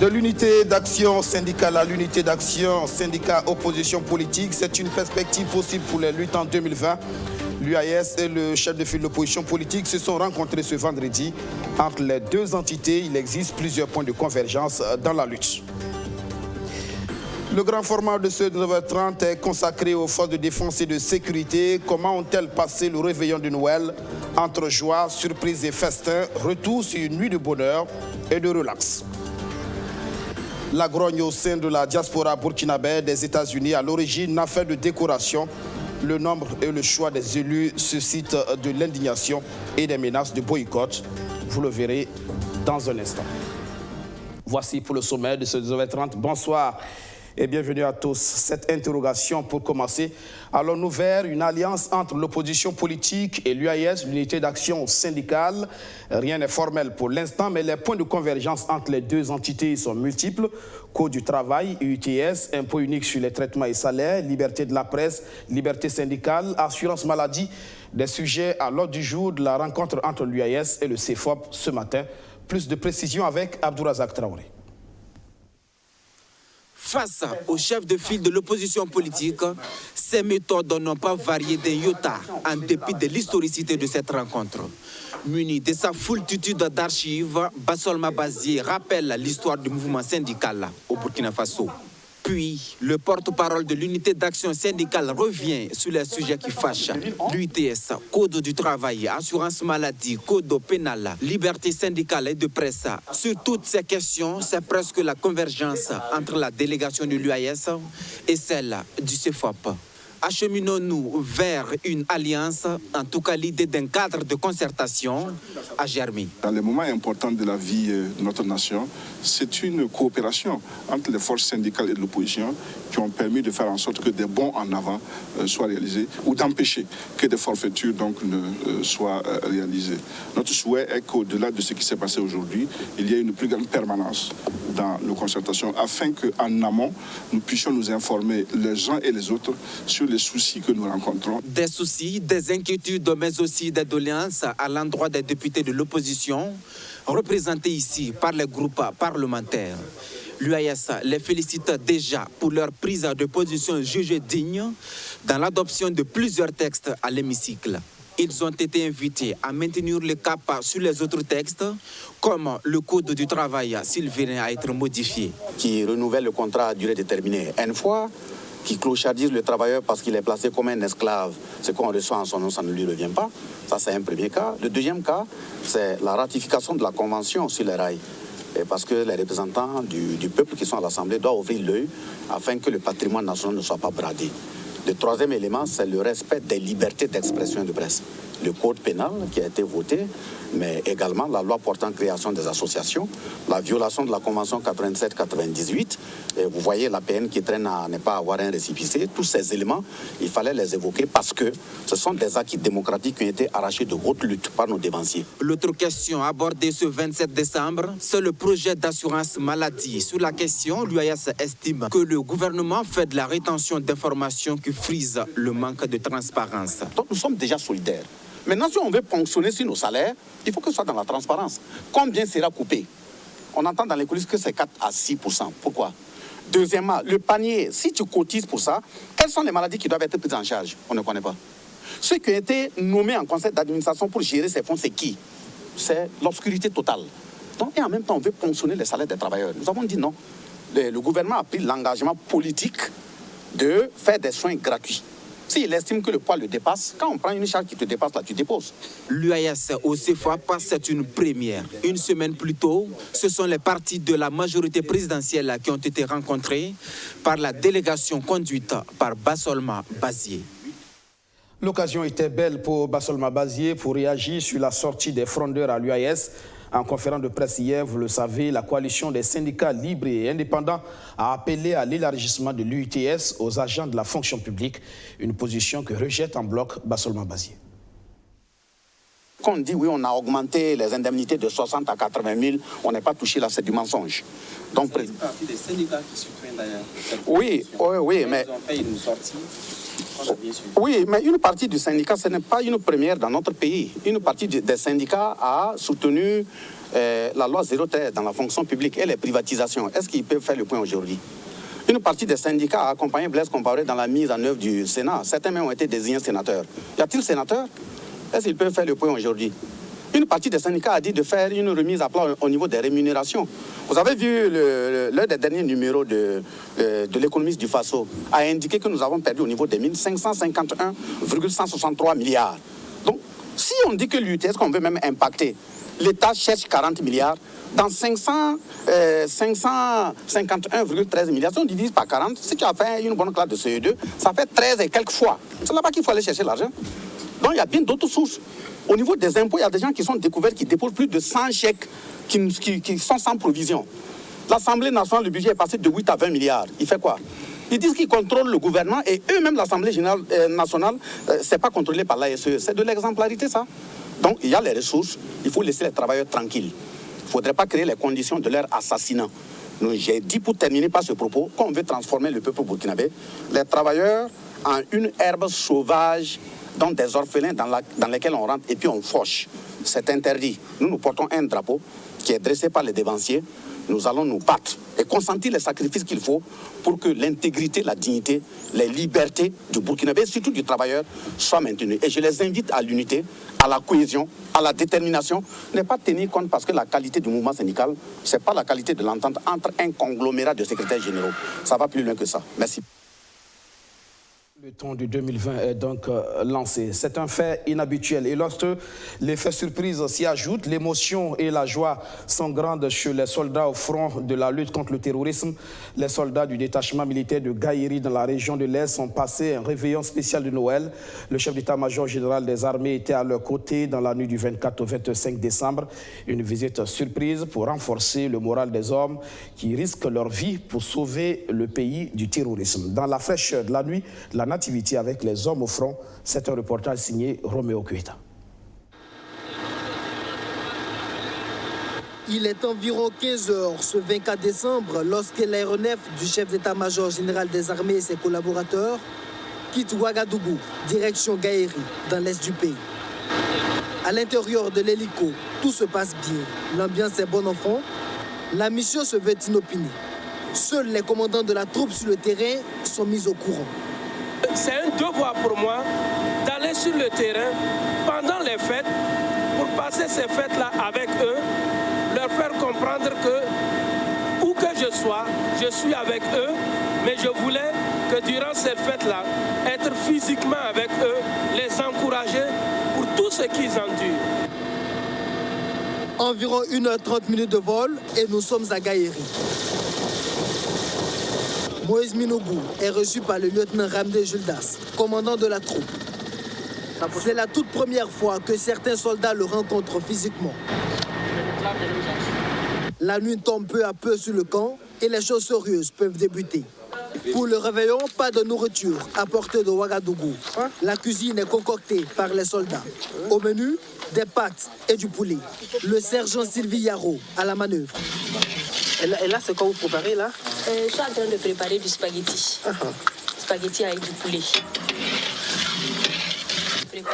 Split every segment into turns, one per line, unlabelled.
De l'unité d'action syndicale à l'unité d'action syndicat opposition politique, c'est une perspective possible pour les luttes en 2020. L'UAS et le chef de file de l'opposition politique se sont rencontrés ce vendredi. Entre les deux entités, il existe plusieurs points de convergence dans la lutte. Le grand format de ce 9h30 est consacré aux forces de défense et de sécurité. Comment ont-elles passé le réveillon de Noël? Entre joie, surprise et festin, retour sur une nuit de bonheur et de relax. La grogne au sein de la diaspora burkinabé des États-Unis à l'origine n'a fait de décoration. Le nombre et le choix des élus suscitent de l'indignation et des menaces de boycott. Vous le verrez dans un instant. Voici pour le sommet de ce 9h30. Bonsoir et bienvenue à tous. Cette interrogation pour commencer. Allons-nous vers une alliance entre l'opposition politique et l'UAS, l'unité d'action syndicale? Rien n'est formel pour l'instant, mais les points de convergence entre les deux entités sont multiples. Code du travail, UTS, impôt unique sur les traitements et salaires, liberté de la presse, liberté syndicale, assurance maladie, des sujets à l'ordre du jour de la rencontre entre l'UAS et le CFOP ce matin. Plus de précisions avec Abdourazak Traoré.
Face au chef de file de l'opposition politique, ces méthodes n'ont pas varié d'un iota en dépit de l'historicité de cette rencontre. Muni de sa foultitude d'archives, Bassolma Bazié rappelle l'histoire du mouvement syndical au Burkina Faso. Puis, le porte-parole de l'unité d'action syndicale revient sur les sujets qui fâchent. L'UTS, code du travail, assurance maladie, code pénal, liberté syndicale et de presse. Sur toutes ces questions, c'est presque la convergence entre la délégation de l'UAS et celle du CFOP. Acheminons-nous vers une alliance, en tout cas l'idée d'un cadre de concertation a germé.
Dans les moments importants de la vie de notre nation, c'est une coopération entre les forces syndicales et de l'opposition qui ont permis de faire en sorte que des bonds en avant soient réalisés ou d'empêcher que des forfaitures donc, ne soient réalisées. Notre souhait est qu'au-delà de ce qui s'est passé aujourd'hui, il y ait une plus grande permanence dans nos concertations afin qu'en amont, nous puissions nous informer les uns et les autres sur les soucis que nous rencontrons.
Des soucis, des inquiétudes, mais aussi des doléances à l'endroit des députés de l'opposition, représentés ici par les groupes parlementaires. L'UAS les félicite déjà pour leur prise de position jugée digne dans l'adoption de plusieurs textes à l'hémicycle. Ils ont été invités à maintenir le cap sur les autres textes, comme le Code du travail s'il venait à être modifié.
Qui renouvelle le contrat à durée déterminée une fois, qui clochardise le travailleur parce qu'il est placé comme un esclave. Ce qu'on reçoit en son nom, ça ne lui revient pas. Ça, c'est un premier cas. Le deuxième cas, c'est la ratification de la Convention sur les rails. Et parce que les représentants du peuple qui sont à l'Assemblée doivent ouvrir l'œil afin que le patrimoine national ne soit pas bradé. Le troisième élément, c'est le respect des libertés d'expression et de presse. Le code pénal qui a été voté, mais également la loi portant création des associations, la violation de la Convention 87-98. Et vous voyez la peine qui traîne à ne pas avoir un récépissé. Tous ces éléments, il fallait les évoquer parce que ce sont des acquis démocratiques qui ont été arrachés de haute lutte par nos dévanciers.
L'autre question abordée ce 27 décembre, c'est le projet d'assurance maladie. Sur la question, l'UAS estime que le gouvernement fait de la rétention d'informations qui frise le manque de transparence.
Donc nous sommes déjà solidaires. Maintenant, si on veut ponctionner sur nos salaires, il faut que ce soit dans la transparence. Combien sera coupé? On entend dans les coulisses que c'est 4 à 6%. Pourquoi? Deuxièmement, le panier, si tu cotises pour ça, quelles sont les maladies qui doivent être prises en charge? On ne connaît pas. Ceux qui ont été nommés en conseil d'administration pour gérer ces fonds, c'est qui? C'est l'obscurité totale. Donc, et en même temps, on veut ponctionner les salaires des travailleurs. Nous avons dit non. Le gouvernement a pris l'engagement politique de faire des soins gratuits. S'il estime que le poids le dépasse, quand on prend une charge qui te dépasse, là, tu déposes.
L'UAS au CFOP, c'est une première. Une semaine plus tôt, ce sont les partis de la majorité présidentielle qui ont été rencontrés par la délégation conduite par Bassolma Bazié.
L'occasion était belle pour Bassolma Bazié pour réagir sur la sortie des frondeurs à l'UAS. En conférence de presse hier, vous le savez, la coalition des syndicats libres et indépendants a appelé à l'élargissement de l'UTS aux agents de la fonction publique, une position que rejette en bloc Bassolma Bazié.
Quand on dit oui, on a augmenté les indemnités de 60 à 80 000, on n'est pas touché là, c'est du mensonge. Donc,
c'est partie des syndicats qui soutiennent d'ailleurs.
Oui, mais...
Ils ont fait une sortie.
Oui, mais une partie du syndicat, ce n'est pas une première dans notre pays. Une partie des syndicats a soutenu la loi 013 dans la fonction publique et les privatisations. Est-ce qu'ils peuvent faire le point aujourd'hui? Une partie des syndicats a accompagné Blaise Compaoré dans la mise en œuvre du Sénat. Certains même ont été désignés sénateurs. Y a-t-il sénateurs? Est-ce qu'ils peuvent faire le point aujourd'hui? Une partie des syndicats a dit de faire une remise à plat au niveau des rémunérations. Vous avez vu l'un des derniers numéros de l'économiste du Faso a indiqué que nous avons perdu au niveau des mines 551,163 milliards. Donc, si on dit que l'UTS, qu'on veut même impacter, l'État cherche 40 milliards, dans 551,13 milliards, si on divise par 40, si tu as fait une bonne classe de CE2, ça fait 13 et quelques fois. C'est là-bas qu'il faut aller chercher l'argent. Donc, il y a bien d'autres sources. Au niveau des impôts, il y a des gens qui sont découverts, qui déposent plus de 100 chèques, qui sont sans provision. L'Assemblée nationale, le budget est passé de 8 à 20 milliards. Il fait quoi? Ils disent qu'ils contrôlent le gouvernement et eux-mêmes, l'Assemblée nationale, ce n'est pas contrôlé par l'ASE. C'est de l'exemplarité, ça. Donc, il y a les ressources, il faut laisser les travailleurs tranquilles. Il ne faudrait pas créer les conditions de leur assassinat. J'ai dit pour terminer par ce propos qu'on veut transformer le peuple burkinabé, les travailleurs en une herbe sauvage, donc des orphelins dans lesquels on rentre et puis on fauche. C'est interdit. Nous portons un drapeau qui est dressé par les dévanciers. Nous allons nous battre et consentir les sacrifices qu'il faut pour que l'intégrité, la dignité, les libertés du Burkinabé, surtout du travailleur, soient maintenues. Et je les invite à l'unité, à la cohésion, à la détermination. Ne pas tenir compte parce que la qualité du mouvement syndical, ce n'est pas la qualité de l'entente entre un conglomérat de secrétaires généraux. Ça va plus loin que ça. Merci.
Le ton de 2020 est donc lancé. C'est un fait inhabituel. Et lorsque l'effet surprise s'y ajoute, l'émotion et la joie sont grandes chez les soldats au front de la lutte contre le terrorisme. Les soldats du détachement militaire de Gaïri dans la région de l'Est ont passé un réveillon spécial de Noël. Le chef d'état-major général des armées était à leur côté dans la nuit du 24 au 25 décembre. Une visite surprise pour renforcer le moral des hommes qui risquent leur vie pour sauver le pays du terrorisme. Dans la fraîcheur de la nuit, la nativité avec les hommes au front, c'est un reportage signé Roméo Kueta.
Il est environ 15 h ce 24 décembre lorsque l'aéronef du chef d'état-major général des armées et ses collaborateurs quitte Ouagadougou, direction Gaïri, dans l'est du pays. À l'intérieur de l'hélico, tout se passe bien. L'ambiance est bonne enfant. La mission se veut inopinée. Seuls les commandants de la troupe sur le terrain sont mis au courant.
C'est un devoir pour moi d'aller sur le terrain pendant les fêtes pour passer ces fêtes-là avec eux, leur faire comprendre que où que je sois, je suis avec eux, mais je voulais que durant cette fête-là, être physiquement avec eux, les encourager pour tout ce qu'ils endurent.
Environ 1h30 de vol et nous sommes à Gaïri. Moïse Minougou est reçu par le lieutenant Ramdé Juldas, commandant de la troupe. C'est la toute première fois que certains soldats le rencontrent physiquement. La nuit tombe peu à peu sur le camp et les choses sérieuses peuvent débuter. Pour le réveillon, pas de nourriture apportée de Ouagadougou. La cuisine est concoctée par les soldats. Au menu, des pâtes et du poulet. Le sergent Sylvie Yaro à la manœuvre.
Et là, c'est quoi vous préparez là?
Je suis en train de préparer du spaghetti. Spaghetti avec du poulet.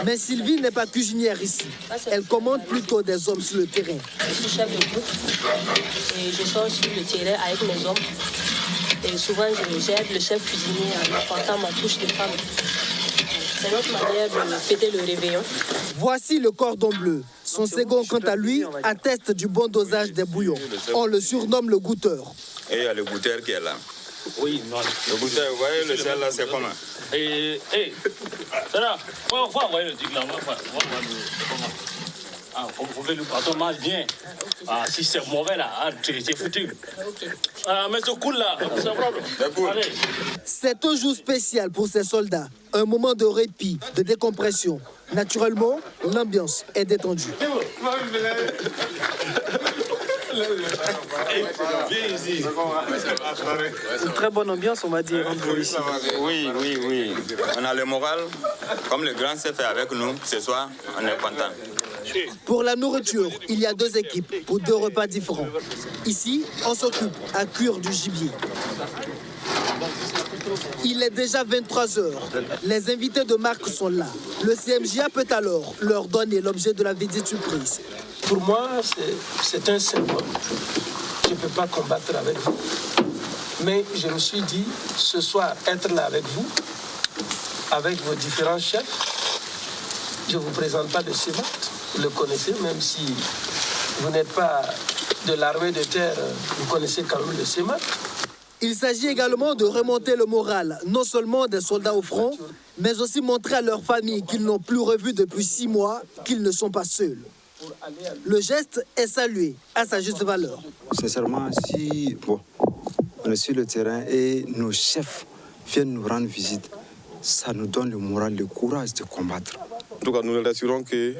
Mais Sylvie n'est pas cuisinière ici. Elle commande plutôt des hommes sur le terrain.
Je suis chef de groupe et je sors sur le terrain avec mes hommes. Et souvent, j'aide le chef cuisinier en apportant ma touche de femme. C'est notre manière de fêter le réveillon.
Voici le cordon bleu. Son second, quant à lui, atteste du bon dosage des bouillons. On le surnomme le goûteur.
Et il y a le goûteur qui est là.
Oui, non.
Le goûteur, vous voyez, le sel là, c'est comment?
C'est là. On va envoyer le truc là. Vous pouvez le pardon, mange bien. Ah, si c'est mauvais là, c'est foutu. Mais c'est cool là, c'est un problème.
C'est un jour spécial pour ces soldats. Un moment de répit, de décompression. Naturellement, l'ambiance est détendue.
Une très bonne ambiance, on va dire, entre vous ici.
Oui. On a le moral. Comme le grand s'est fait avec nous ce soir, on est content.
Pour la nourriture, il y a 2 équipes pour 2 repas différents. Ici, on s'occupe à cuire du gibier. Il est déjà 23 h. Les invités de marque sont là. Le CMJA peut alors leur donner l'objet de la visite surprise.
Pour moi, c'est un symbole. Je ne peux pas combattre avec vous. Mais je me suis dit, ce soir, être là avec vous, avec vos différents chefs, je ne vous présente pas de CEMAT. Vous le connaissez, même si vous n'êtes pas de l'armée de terre, vous connaissez quand même le CEMAT.
Il s'agit également de remonter le moral, non seulement des soldats au front, mais aussi montrer à leurs familles qu'ils n'ont plus revu depuis 6 mois, qu'ils ne sont pas seuls. Le geste est salué à sa juste valeur.
Sincèrement, si on est sur le terrain et nos chefs viennent nous rendre visite, ça nous donne le moral, le courage de combattre.
En tout cas, nous leur assurons que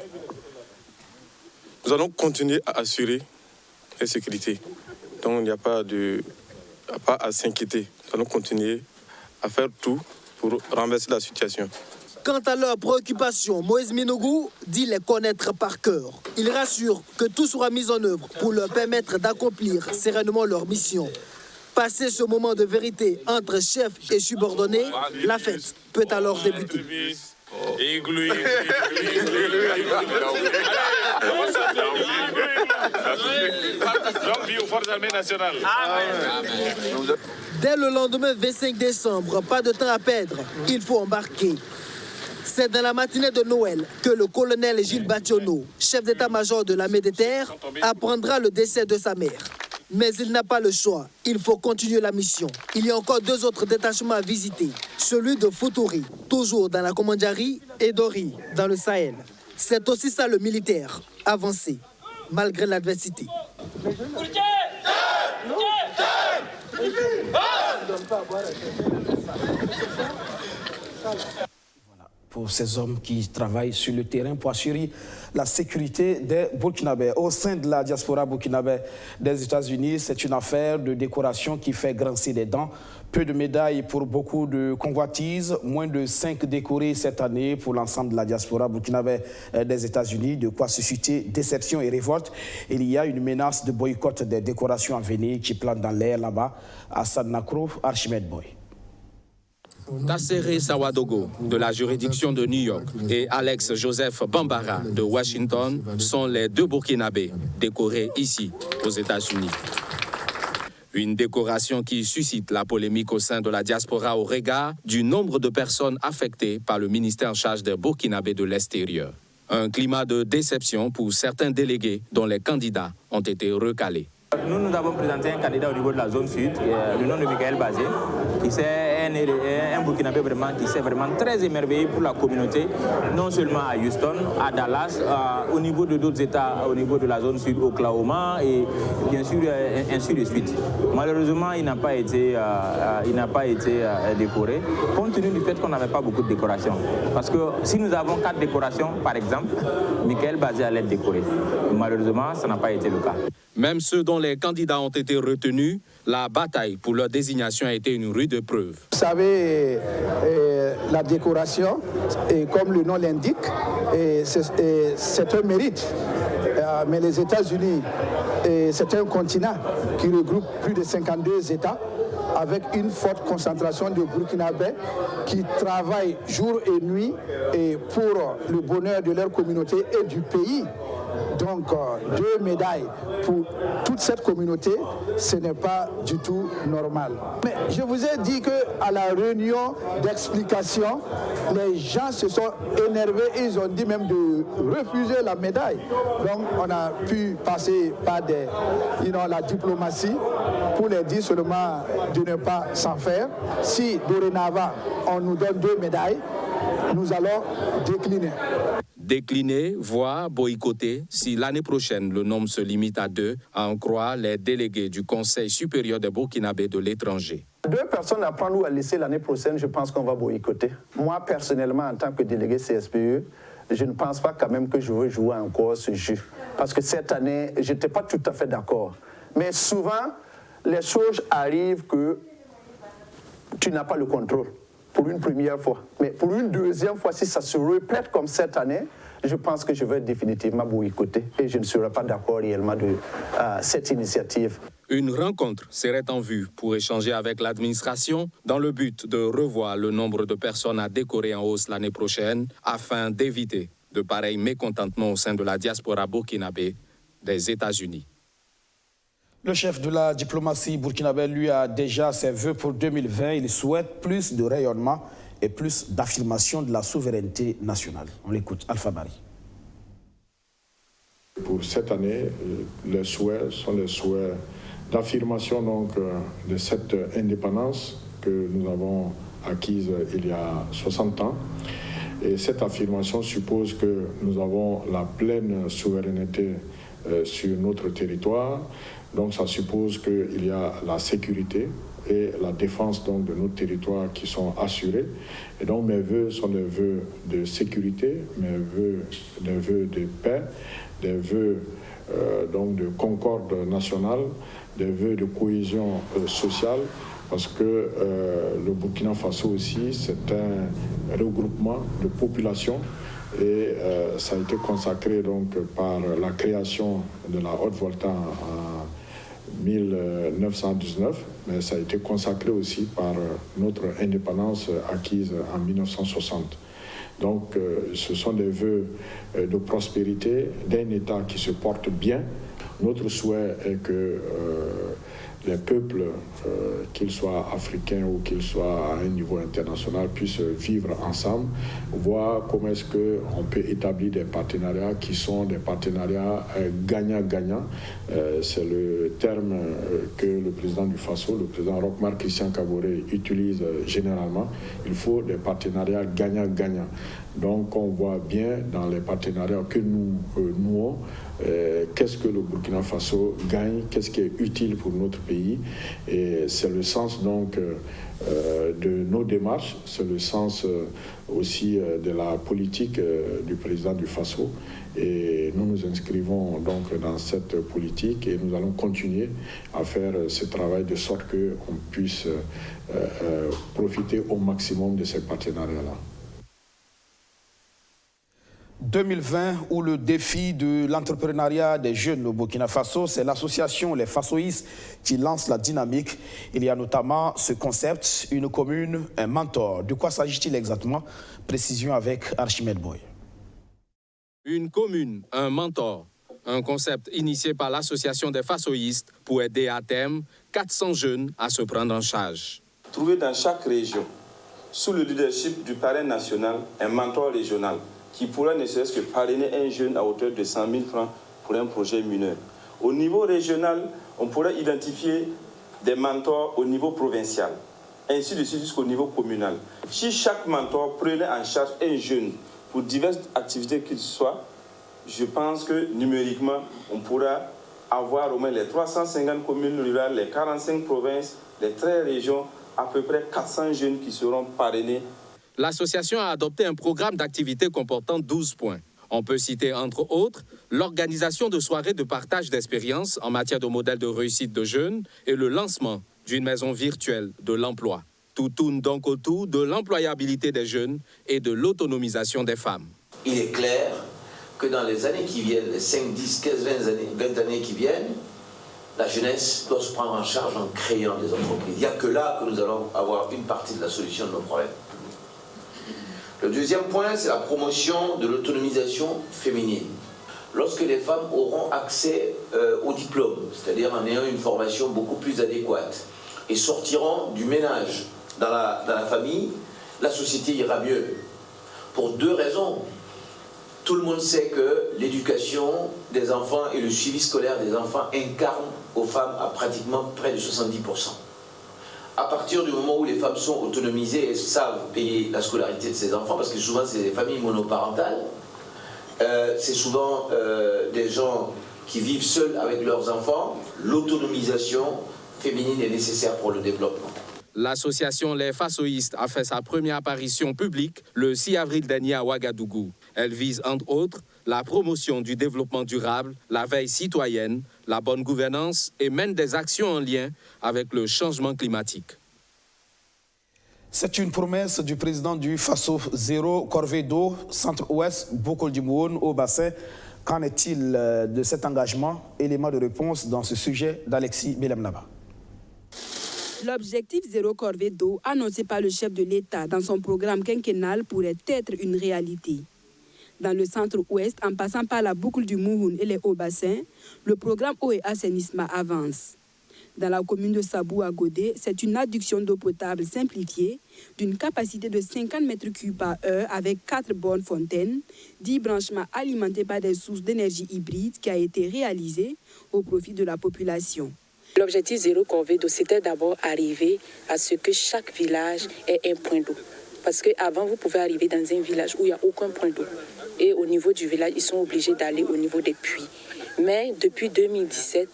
nous allons continuer à assurer la sécurité. Donc il n'y a pas à s'inquiéter. Nous allons continuer à faire tout pour renverser la situation.
Quant à leurs préoccupations, Moïse Minougou dit les connaître par cœur. Il rassure que tout sera mis en œuvre pour leur permettre d'accomplir sereinement leur mission. Passé ce moment de vérité entre chef et subordonné, la fête peut alors débuter. Dès le lendemain 25 décembre, pas de temps à perdre, il faut embarquer. C'est dans la matinée de Noël que le colonel Gilles Bationo, chef d'état-major de l'armée de terre, apprendra le décès de sa mère. Mais il n'a pas le choix, il faut continuer la mission. Il y a encore 2 autres détachements à visiter. Celui de Foutouri, toujours dans la Commandiarie, et Dori, dans le Sahel. C'est aussi ça le militaire, avancer, malgré l'adversité.
Pour ces hommes qui travaillent sur le terrain pour assurer la sécurité des Burkinabés. Au sein de la diaspora burkinabé des États-Unis, c'est une affaire de décoration qui fait grincer des dents. Peu de médailles pour beaucoup de convoitises, moins de 5 décorés cette année pour l'ensemble de la diaspora burkinabé des États-Unis, de quoi susciter déception et révolte. Il y a une menace de boycott des décorations à venir qui plane dans l'air là-bas. Hassan Nakro, Archimède Boy.
Tassere Sawadogo de la juridiction de New York et Alex Joseph Bambara de Washington sont les 2 Burkinabés décorés ici aux États-Unis. Une décoration qui suscite la polémique au sein de la diaspora au regard du nombre de personnes affectées par le ministère en charge des Burkinabés de l'extérieur. Un climat de déception pour certains délégués dont les candidats ont été recalés.
Nous avons présenté un candidat au niveau de la zone sud, le nom de Michael Bazé, qui est un Burkinabé qui s'est vraiment très émerveillé pour la communauté, non seulement à Houston, à Dallas, au niveau de d'autres États, au niveau de la zone sud, Oklahoma, et bien sûr, ainsi de suite. Malheureusement, il n'a pas été décoré, compte tenu du fait qu'on n'avait pas beaucoup de décorations. Parce que si nous avons 4 décorations, par exemple, Michael Bazé allait être décoré. Malheureusement, ça n'a pas été le cas.
Même ceux dont les candidats ont été retenus, la bataille pour leur désignation a été une rude épreuve.
Vous savez, la décoration, comme le nom l'indique, c'est un mérite. Mais les États-Unis, c'est un continent qui regroupe plus de 52 États, avec une forte concentration de Burkinabés qui travaillent jour et nuit pour le bonheur de leur communauté et du pays. Donc, 2 médailles pour toute cette communauté, ce n'est pas du tout normal. Mais je vous ai dit qu'à la réunion d'explication, les gens se sont énervés et ils ont dit même de refuser la médaille. Donc, on a pu passer par la diplomatie pour les dire seulement de ne pas s'en faire. Si dorénavant, on nous donne 2 médailles, nous allons décliner.
Décliner, voire boycotter, si l'année prochaine le nombre se limite à 2, à en croire les délégués du Conseil supérieur des Burkinabés de l'étranger.
2 personnes à prendre ou à laisser l'année prochaine, je pense qu'on va boycotter. Moi, personnellement, en tant que délégué CSPE, je ne pense pas quand même que je veux jouer encore ce jeu. Parce que cette année, je n'étais pas tout à fait d'accord. Mais souvent, les choses arrivent que tu n'as pas le contrôle. Pour une première fois. Mais pour une deuxième fois, si ça se répète comme cette année, je pense que je vais définitivement boycotter et je ne serai pas d'accord réellement de cette initiative.
Une rencontre serait en vue pour échanger avec l'administration dans le but de revoir le nombre de personnes à décorer en hausse l'année prochaine afin d'éviter de pareils mécontentements au sein de la diaspora burkinabé des États-Unis.
Le chef de la diplomatie burkinabé lui a déjà ses vœux pour 2020. Il souhaite plus de rayonnement et plus d'affirmation de la souveraineté nationale. On l'écoute, Alpha Bari.
Pour cette année, les souhaits sont les souhaits d'affirmation de cette indépendance que nous avons acquise il y a 60 ans. Et cette affirmation suppose que nous avons la pleine souveraineté sur notre territoire. Donc ça suppose qu'il y a la sécurité et la défense de nos territoires qui sont assurés. Et donc mes vœux sont des vœux de sécurité, mes vœux, des vœux de paix, des vœux de concorde nationale, des vœux de cohésion sociale, parce que le Burkina Faso aussi, c'est un regroupement de populations et ça a été consacré par la création de la Haute-Volta en 1919, mais ça a été consacré aussi par notre indépendance acquise en 1960. Donc ce sont des vœux de prospérité d'un État qui se porte bien. Notre souhait est que les peuples, qu'ils soient africains ou qu'ils soient à un niveau international, puissent vivre ensemble, voir comment est-ce qu'on peut établir des partenariats qui sont des partenariats gagnant-gagnant. C'est le terme que le président du Faso, le président Roch-Marc Christian Kaboré, utilise généralement. Il faut des partenariats gagnant-gagnant. Donc on voit bien dans les partenariats que nous nouons, qu'est-ce que le Burkina Faso gagne, qu'est-ce qui est utile pour notre pays. Et c'est le sens de nos démarches, c'est le sens aussi de la politique du président du Faso. Et nous nous inscrivons dans cette politique et nous allons continuer à faire ce travail de sorte qu'on puisse profiter au maximum de ces partenariats-là.
2020, où le défi de l'entrepreneuriat des jeunes au Burkina Faso, c'est l'association Les Fasoïstes qui lance la dynamique. Il y a notamment ce concept, une commune, un mentor. De quoi s'agit-il exactement? Précision avec Archimède Boy.
Une commune, un mentor. Un concept initié par l'association des Fasoïstes pour aider à terme 400 jeunes à se prendre en charge.
Trouver dans chaque région, sous le leadership du parrain national, un mentor régional qui pourra ne serait-ce que parrainer un jeune à hauteur de 100 000 francs pour un projet mineur. Au niveau régional, on pourrait identifier des mentors au niveau provincial, ainsi de suite jusqu'au niveau communal. Si chaque mentor prenait en charge un jeune pour diverses activités qu'il soit, je pense que numériquement, on pourra avoir au moins les 350 communes rurales, les 45 provinces, les 13 régions, à peu près 400 jeunes qui seront parrainés.
L'association a adopté un programme d'activité comportant 12 points. On peut citer, entre autres, l'organisation de soirées de partage d'expériences en matière de modèles de réussite de jeunes et le lancement d'une maison virtuelle de l'emploi. Tout tourne donc autour de l'employabilité des jeunes et de l'autonomisation des femmes.
Il est clair que dans les années qui viennent, les 5, 10, 15, 20 années qui viennent, la jeunesse doit se prendre en charge en créant des entreprises. Il n'y a que là que nous allons avoir une partie de la solution de nos problèmes. Le deuxième point, c'est la promotion de l'autonomisation féminine. Lorsque les femmes auront accès au diplôme, c'est-à-dire en ayant une formation beaucoup plus adéquate, et sortiront du ménage dans la famille, la société ira mieux. Pour deux raisons. Tout le monde sait que l'éducation des enfants et le suivi scolaire des enfants incarnent aux femmes à pratiquement près de 70%. À partir du moment où les femmes sont autonomisées et savent payer la scolarité de ses enfants, parce que souvent c'est des familles monoparentales, c'est souvent des gens qui vivent seuls avec leurs enfants, l'autonomisation féminine est nécessaire pour le développement.
L'association Les Fasoïstes a fait sa première apparition publique le 6 avril dernier à Ouagadougou. Elle vise, entre autres, la promotion du développement durable, la veille citoyenne, la bonne gouvernance et mène des actions en lien avec le changement climatique.
C'est une promesse du président du Faso Zéro, corvée d'eau, centre-ouest, Bokol-Dimoun, au bassin, Qu'en est-il de cet engagement? Élément de réponse dans ce sujet d'Alexis Belemnaba.
L'objectif zéro corvée d'eau annoncé par le chef de l'État dans son programme quinquennal pourrait être une réalité. Dans le centre-ouest, en passant par la boucle du Mouhoun et les hauts-bassins, le programme eau et assainissement avance. Dans la commune de Sabou à Godé, c'est une adduction d'eau potable simplifiée d'une capacité de 50 mètres cubes par heure avec 4 bornes fontaines, 10 branchements alimentés par des sources d'énergie hybride qui a été réalisée au profit de la population.
L'objectif zéro corvée d'eau, c'était d'abord arriver à ce que chaque village ait un point d'eau. Parce qu'avant, vous pouvez arriver dans un village où il n'y a aucun point d'eau. Et au niveau du village, ils sont obligés d'aller au niveau des puits. Mais depuis 2017,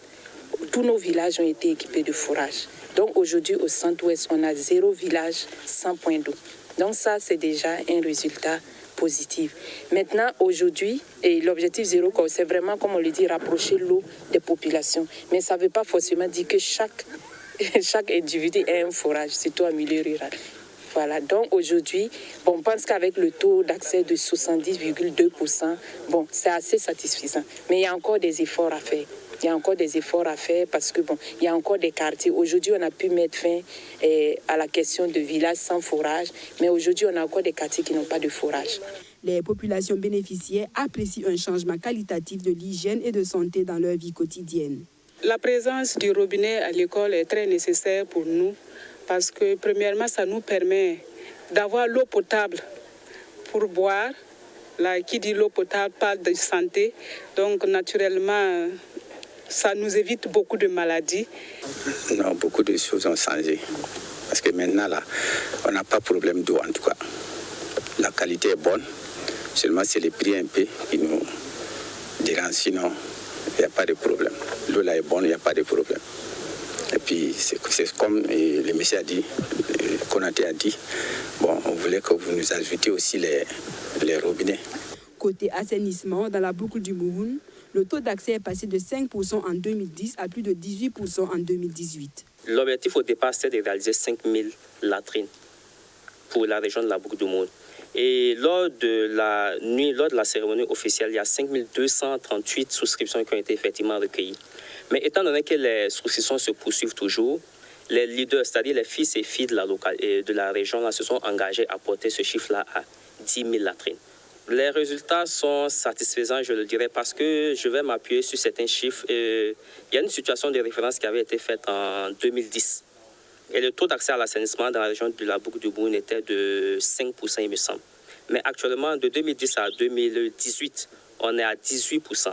tous nos villages ont été équipés de forages. Donc aujourd'hui, au centre-ouest, on a 0 village sans point d'eau. Donc ça, c'est déjà un résultat positif. Maintenant, aujourd'hui, l'objectif zéro, c'est vraiment, comme on le dit, rapprocher l'eau des populations. Mais ça ne veut pas forcément dire que chaque individu ait un forage, surtout en milieu rural. Voilà, donc aujourd'hui, on pense qu'avec le taux d'accès de 70,2%, c'est assez satisfaisant. Mais il y a encore des efforts à faire. Il y a encore des efforts à faire parce que il y a encore des quartiers. Aujourd'hui, on a pu mettre fin à la question de villages sans forage, mais aujourd'hui, on a encore des quartiers qui n'ont pas de forage.
Les populations bénéficiaires apprécient un changement qualitatif de l'hygiène et de santé dans leur vie quotidienne.
La présence du robinet à l'école est très nécessaire pour nous parce que, premièrement, ça nous permet d'avoir l'eau potable pour boire. Là, qui dit l'eau potable parle de santé. Donc, naturellement, ça nous évite beaucoup de maladies.
Non, beaucoup de choses ont changé. Parce que maintenant, là, on n'a pas de problème d'eau, en tout cas. La qualité est bonne. Seulement, c'est les prix un peu qui nous dérangent. Sinon, il n'y a pas de problème. L'eau, là, est bonne, il n'y a pas de problème. Et puis, c'est comme le monsieur a dit, Konaté a dit, on voulait que vous nous ajoutiez aussi les robinets.
Côté assainissement, dans la boucle du Mouhoun, le taux d'accès est passé de 5% en 2010 à plus de 18% en 2018.
L'objectif au départ, c'était de réaliser 5000 latrines pour la région de la boucle du Mouhoun. Et lors de la cérémonie officielle, il y a 5238 souscriptions qui ont été effectivement recueillies. Mais étant donné que les souscriptions se poursuivent toujours, les leaders, c'est-à-dire les fils et filles de la région, là, se sont engagés à porter ce chiffre-là à 10 000 latrines. Les résultats sont satisfaisants, je le dirais, parce que je vais m'appuyer sur certains chiffres. Il y a une situation de référence qui avait été faite en 2010. Et le taux d'accès à l'assainissement dans la région de la boucle du Mouhoun était de 5%, il me semble. Mais actuellement, de 2010 à 2018, on est à 18%.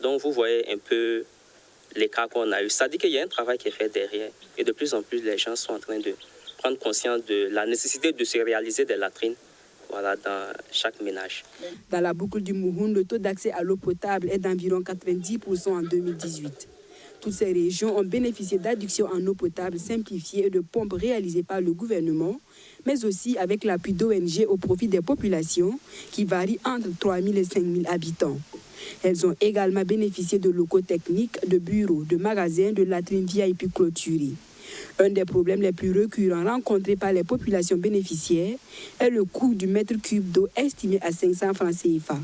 Donc, vous voyez un peu l'écart qu'on a eu. Ça dit qu'il y a un travail qui est fait derrière. Et de plus en plus, les gens sont en train de prendre conscience de la nécessité de se réaliser des latrines dans chaque ménage.
Dans la boucle du Mouhoun, le taux d'accès à l'eau potable est d'environ 90% en 2018. Toutes ces régions ont bénéficié d'adductions en eau potable simplifiées et de pompes réalisées par le gouvernement, mais aussi avec l'appui d'ONG au profit des populations qui varient entre 3 000 et 5 000 habitants. Elles ont également bénéficié de locaux techniques, de bureaux, de magasins, de latrines VIP clôturées. Un des problèmes les plus récurrents rencontrés par les populations bénéficiaires est le coût du mètre cube d'eau estimé à 500 francs CFA.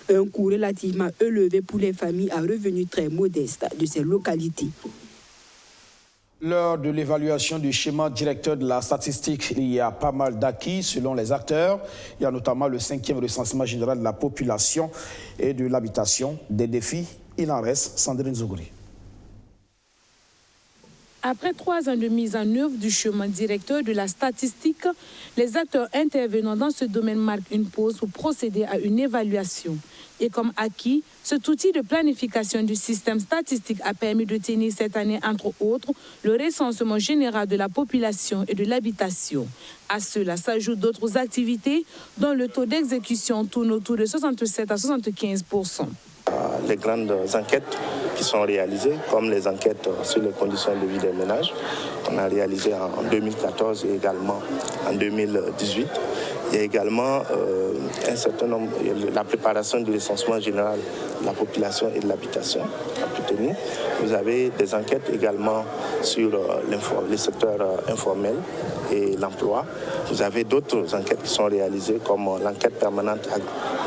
Un coût relativement élevé pour les familles à revenus très modestes de ces localités.
Lors de l'évaluation du schéma directeur de la statistique, il y a pas mal d'acquis selon les acteurs. Il y a notamment le 5e recensement général de la population et de l'habitation. Des défis, il en reste. Sandrine Zougouri.
Après 3 ans de mise en œuvre du schéma directeur de la statistique, les acteurs intervenant dans ce domaine marquent une pause pour procéder à une évaluation. Et comme acquis, cet outil de planification du système statistique a permis de tenir cette année, entre autres, le recensement général de la population et de l'habitation. À cela s'ajoutent d'autres activités dont le taux d'exécution tourne autour de 67 à 75%.
Les grandes enquêtes qui sont réalisées, comme les enquêtes sur les conditions de vie des ménages, qu'on a réalisées en 2014 et également en 2018. Il y a également un certain nombre, la préparation du recensement général de la population et de l'habitation a pu tenir. Vous avez des enquêtes également sur le secteur informel et l'emploi. Vous avez d'autres enquêtes qui sont réalisées comme l'enquête permanente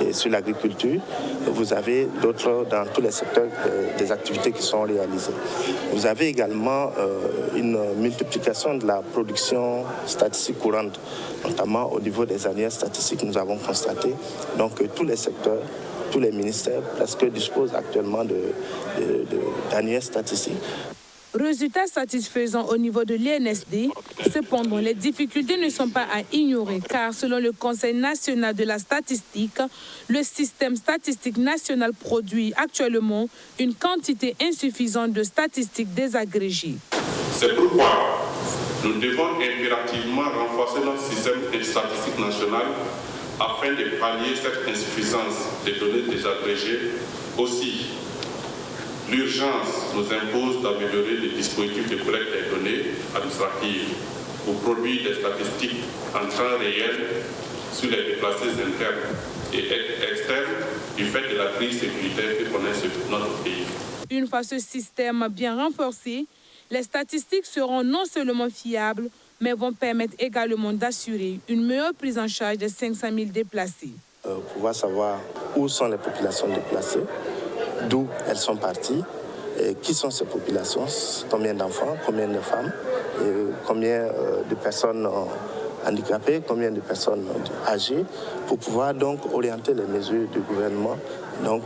et sur l'agriculture. Vous avez d'autres dans tous les secteurs des activités qui sont réalisées. Vous avez également une multiplication de la production statistique courante, notamment au niveau des annuaires statistiques. Nous avons constaté donc que tous les secteurs, tous les ministères presque disposent actuellement d'annuaires statistiques.
Résultats satisfaisants au niveau de l'INSD. Cependant, les difficultés ne sont pas à ignorer car selon le Conseil national de la statistique, le système statistique national produit actuellement une quantité insuffisante de statistiques désagrégées.
C'est pourquoi nous devons impérativement renforcer notre système statistique national afin de pallier cette insuffisance des données désagrégées. Aussi, l'urgence nous impose d'améliorer les dispositifs de collecte des données administratives pour produire des statistiques en temps réel sur les déplacés internes et externes du fait de la crise sécuritaire que connaît notre pays.
Une fois ce système bien renforcé, les statistiques seront non seulement fiables, mais vont permettre également d'assurer une meilleure prise en charge des 500 000 déplacés.
Pouvoir savoir où sont les populations déplacées, d'où elles sont parties, et qui sont ces populations, combien d'enfants, combien de femmes, et combien de personnes handicapées, combien de personnes âgées, pour pouvoir donc orienter les mesures du gouvernement donc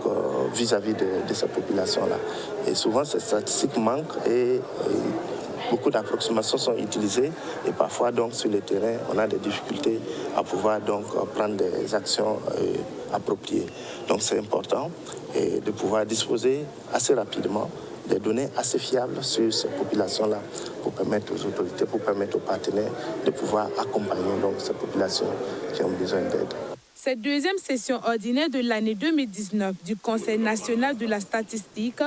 vis-à-vis de ces populations-là. Et souvent ces statistiques manquent et beaucoup d'approximations sont utilisées et parfois donc sur le terrain on a des difficultés à pouvoir donc prendre des actions appropriées. Donc c'est important de pouvoir disposer assez rapidement des données assez fiables sur ces populations-là pour permettre aux autorités, pour permettre aux partenaires de pouvoir accompagner donc ces populations qui ont besoin d'aide.
Cette deuxième session ordinaire de l'année 2019 du Conseil national de la statistique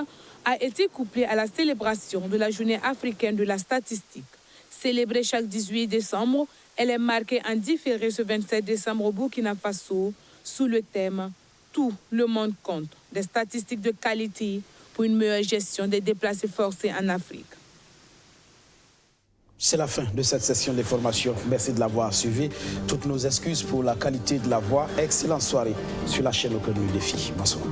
a été couplée à la célébration de la Journée africaine de la statistique. Célébrée chaque 18 décembre, elle est marquée en différé ce 27 décembre au Burkina Faso sous le thème « Tout le monde compte » des statistiques de qualité pour une meilleure gestion des déplacés forcés en Afrique.
C'est la fin de cette session d'information. Merci de l'avoir suivi. Toutes nos excuses pour la qualité de la voix. Excellente soirée sur la chaîne Au Cœur du Défi. Bonsoir.